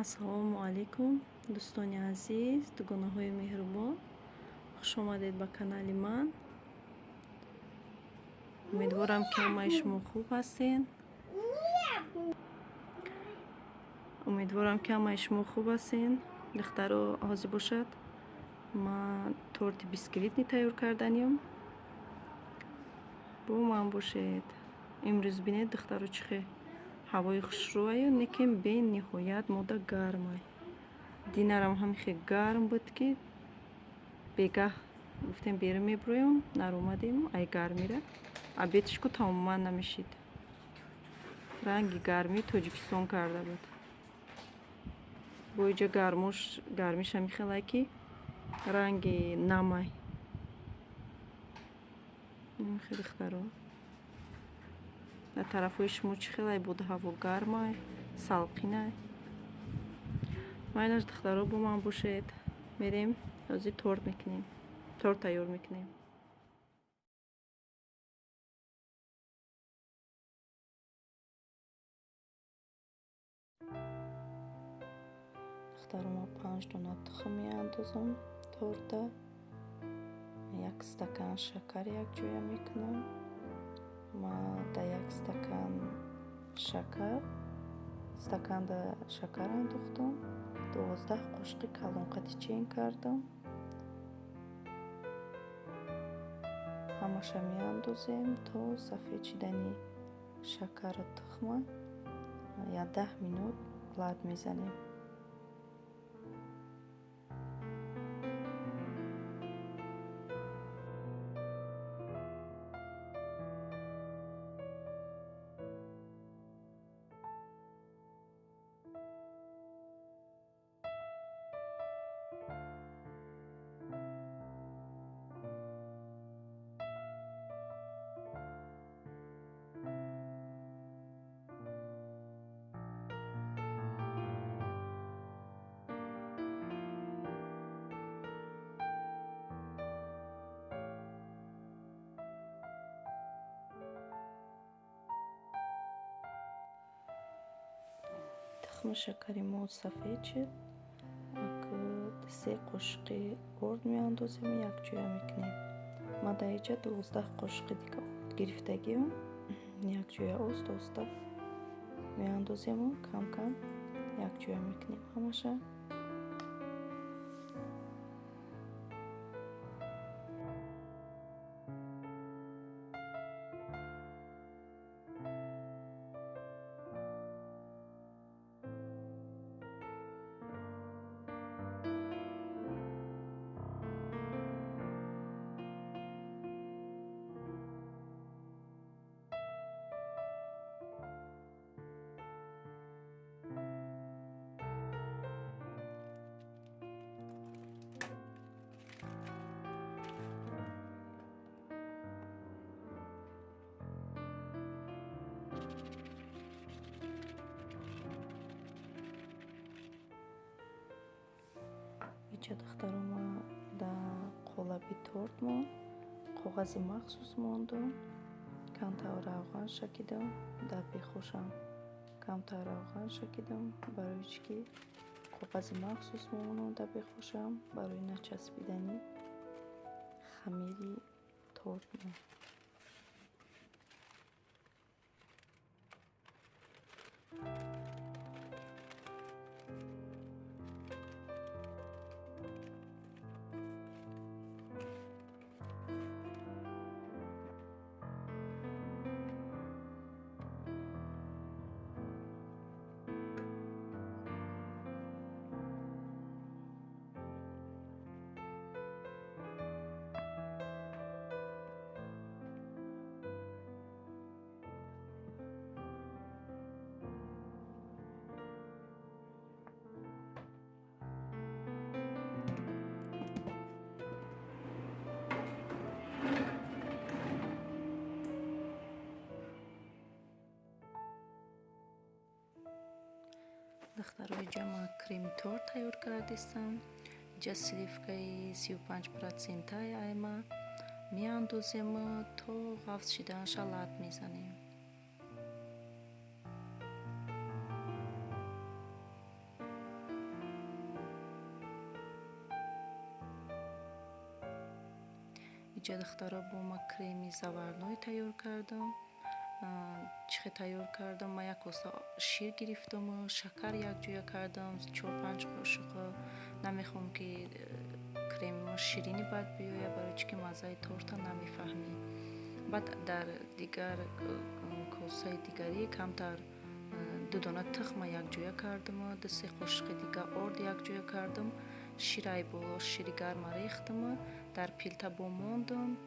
Ассалому алайкум, дӯстони азиз, дугонаҳои меҳрубон. Хуш омадед ба канали ман. Умедворам ки ҳамаи шумо хуб ҳастед. Духтаро ҳозир бошад. Ман торти бисквитни тайёр карданиям. Бо ман бошед. Имрӯз бинед духтаро чӣ хел ҳавои хушрӯаю, лекин бениҳоят мода гармай. Динарам ҳамин хел гарм буд, ки бегаҳ гуфтем берун мебироям, наромадем ай гармира. Обедашку тамоман намешид. Ранги гармӣ Тоҷикистон карда буд. Бо иҷа гармиш ҳамин хелай, ки ранги намай. Хеле духтаро. Дар тарафҳои шумо чӣ хелай буд? Ҳаво гармай, салқинай? Майлаш духтаро, бо ман бошед. Мерем ҳозир торт тайёр мекунем. Духтаро, ма 5 дона тухм меандозам торта. 1 стакан шакар якҷоя мекунам. Ма да 1 стакан стаканда шакар андохтам. 12 қошиқи калонқати чен кардам. Ҳамаша меандозем то сафед шидани шакару тухма. 10 минут лад мезанем. Тухми шакари мо сафед шуд. 3 қошиқи орд меандозем, якҷоя мекунем. Ма дар иҷа 12 қошиқи дига орд гирифтагиам. Якҷоя оста меандозему, кам якҷоя мекунем ҳамаша. Иҷа духтаро, ма да қолаби торт коғази махсус мондам. Камтар равған шакидам. Да бехушам камтар равған шакидам, барои чӣ ки коғази махсус момонам да бехушам, барои начаспидани хамири торт. Духтаро, иҷа ма креми торт тайёр кардистам. Иҷа сливкаи 35% айма меандозем, то ғафс шиданаша лад мезанем. اینجا دخترا با ما کرمی زورنای تیار کردم. چی تیار کردم؟ ما یک کاسه شیر گرفتم و شکر یک جویا کردم 4-5 قاشق. نمیخوام که کرم ما شیرینی بد بیایه، برای چی که مزه تورت نمیفهمی. بعد در دیگر کاسه دیگری کمتر 2 دانه تخم یک جویا کردم و 2-3 قاشق دیگه آرد یک جویا کردم. شیرای بالا شیر گرم ریختم، در پیلتا بماندم.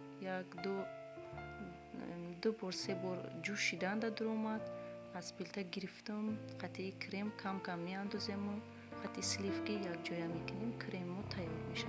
2 بار 3 بار جوشیدن در اومد. از پیلتا گرفتم، قطعه کرم کم کم میاندازیم و قطعه سلیفکی یک جویا میکنیم. کرم ما تیار میشه.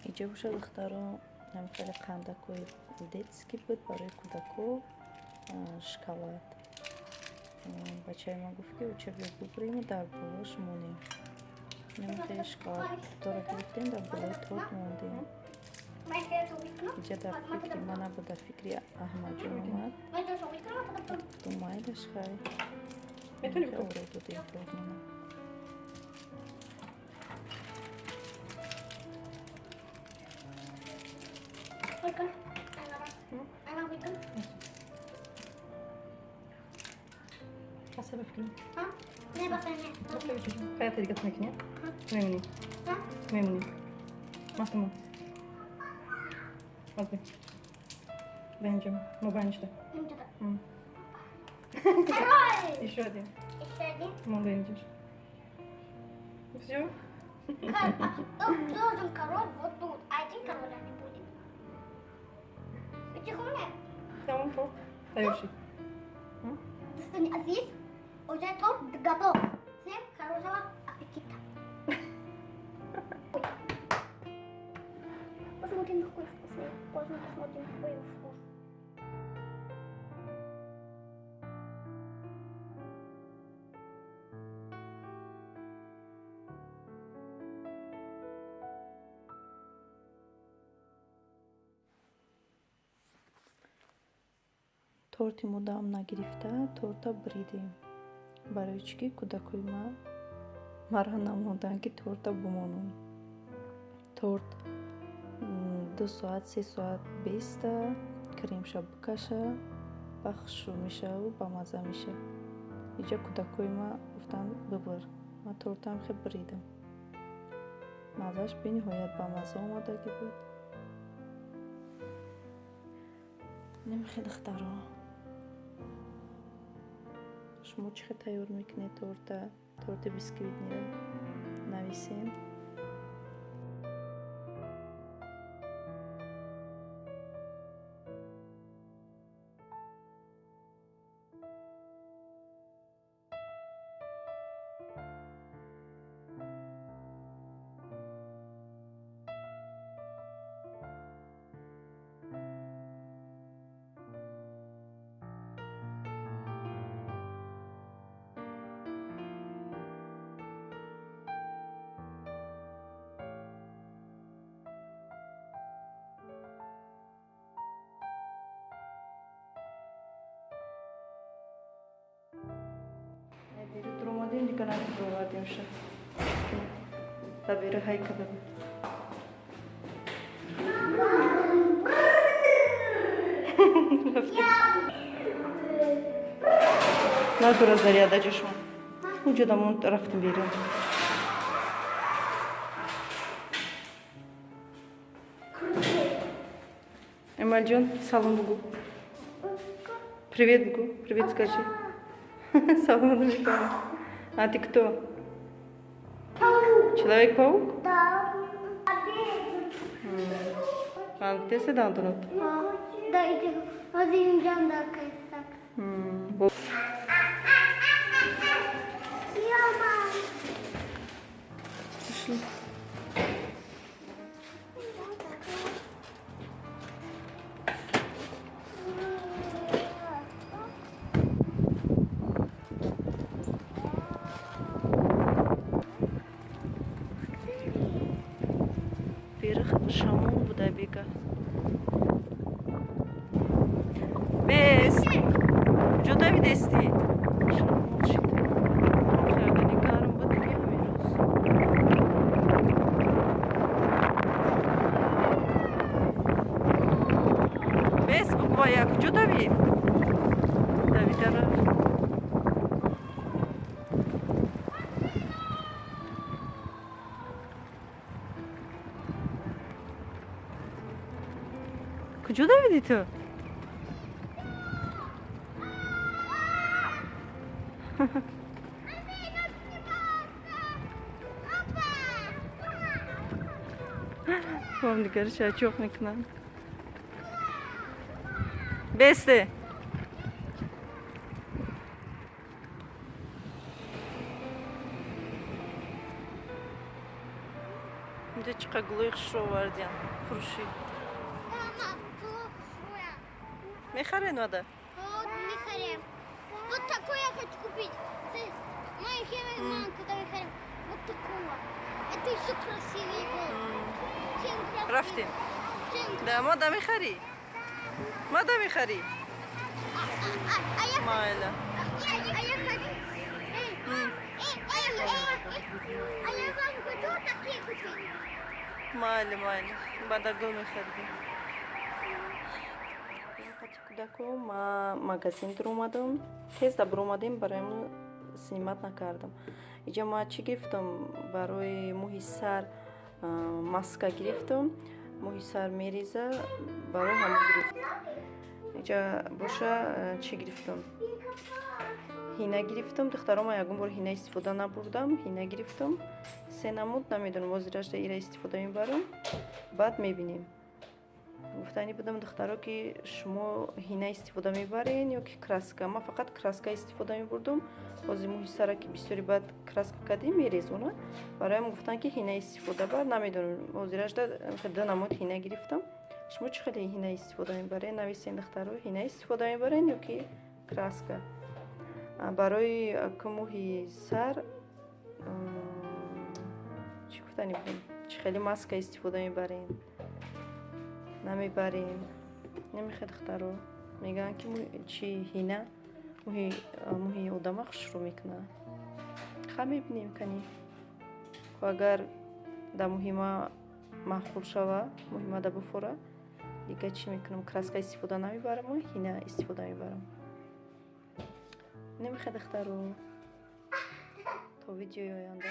اینجا باشه دخترا هم خیلی قندکوی детский بود برای کودکو شکلات. بچه ما گفت که اوچه ببریم و در بالاش مونیم. نمیده شکلات داره گرفتیم در بالای تورت موندیم. اینجا در فکری من نبود، در فکری احمد جون اومد. تو مایدش خیلی میتونی بکنم بودیم فرمانه. Passa bakayım. Ha? Ne basayım? Nasıl bir çocuğum? Hayata dikkat etmek ne? Memnunum. Ha? Memnunum. Tamam. Hadi. Bence. Ну, bence de. Bence de. Hı. Давай! Еще один. Еще один. Маленький. Все? Должен король вот тут, а один короля не будет. Потихоньку. Tamam, торт. Даешь. А здесь уже торт готов. Всем хорошего аппетита. Посмотрим, какой вкусный. Поздно посмотрим, какой вкус. торти мудам нагирифта торта бридем. Барои чӣ ки кӯдакои маро намонданд ки торта бимонам. торт 2 соат 3 соат беста, кремша бикаша, бахшу мешаву бамаза меша. инҷа кӯдакои ма гуфтанд бибир. ман тортам хе бридам. мазаш бениҳоят бамаза омадагӣ буд. намехе духтаро, шумо чӣ хел тайёр мекунед торти бисквитниро? нависен. میکنم که بردیم شد تبیره های کبه نگو از دریاده جشون اونجا دامون رفتیم بیرون Эмаль Джон, салон бугу. Привет, бугу. Привет, скажи. Салон Николай. А ты кто? Человек-паук? Да. А ты седа, Антонов? Да, иди. Один джан да кайсак. Яма. Пошли. Вверх шамон буда бега. Бес. Джуда видести. Шамон шит. Хагани карм буд биамирус. Бес букваяк джуда ви. Давидара. Куда видите то? Вам не горячо, а чёхник к нам. Бесте. Где чкаглых шо вардян. Фруши. Мехарен надо. Вот мехарем. Вот такой я хочу купить. Моя херманка, да, мехарем. Вот такого. Это еще красивее был. Чем красивее. Рафти. Чем... Да, мода мехари. Мода мехари. Майла. А я хочу... А я вам хочу такие купить. Майла. Мода го мехари. Кудако ма магазин омадам. Тез дабр омадем барои снимат накардам. Иҷа ма чӣ гирифтам барои мӯҳи сар маска гирифтам. Мӯҳи сар мереза барои ҳама гирифтам. Иҷа боша чӣ гирифтам? Ҳина гирифтам. Духтаро ма ягон бор ҳина истифода набурдам. Ҳина гирифтам. Се намуд намедонам ҳозирашда ира истифода мебарам. Баъд мебинем. گفتنی بودم دخترها که شما هینه استفاده میبرین یا که کراسکا. من فقط کراسکا استفاده میبردم. بازی موی سر که بسیاری بعد کراسکا کردیم میریزونه. برایم گفتن که هینه استفاده بر نمیدونم. بازیش داد نمود هینه گرفتم. شما چه خیلی هینه استفاده میبرین؟ نویسین دخترها هینه استفاده میبرین یا که کراسکا. برای که موی سر چی گفتنی بودم؟ چه خیلی ماسک استفاده میبرین؟ نمیبریم. نمیخواد دخترو میگن که چی هینه موهی آدم خشرو میکنه. خب میبینیم کنی و اگر در موهی ما محفول شوه موهی ما در بفوره دیگه چی میکنم کراسکا استفاده نمیبرم و هینه استفاده میبرم. نمیخواد دخترو تا ویدیوی آینده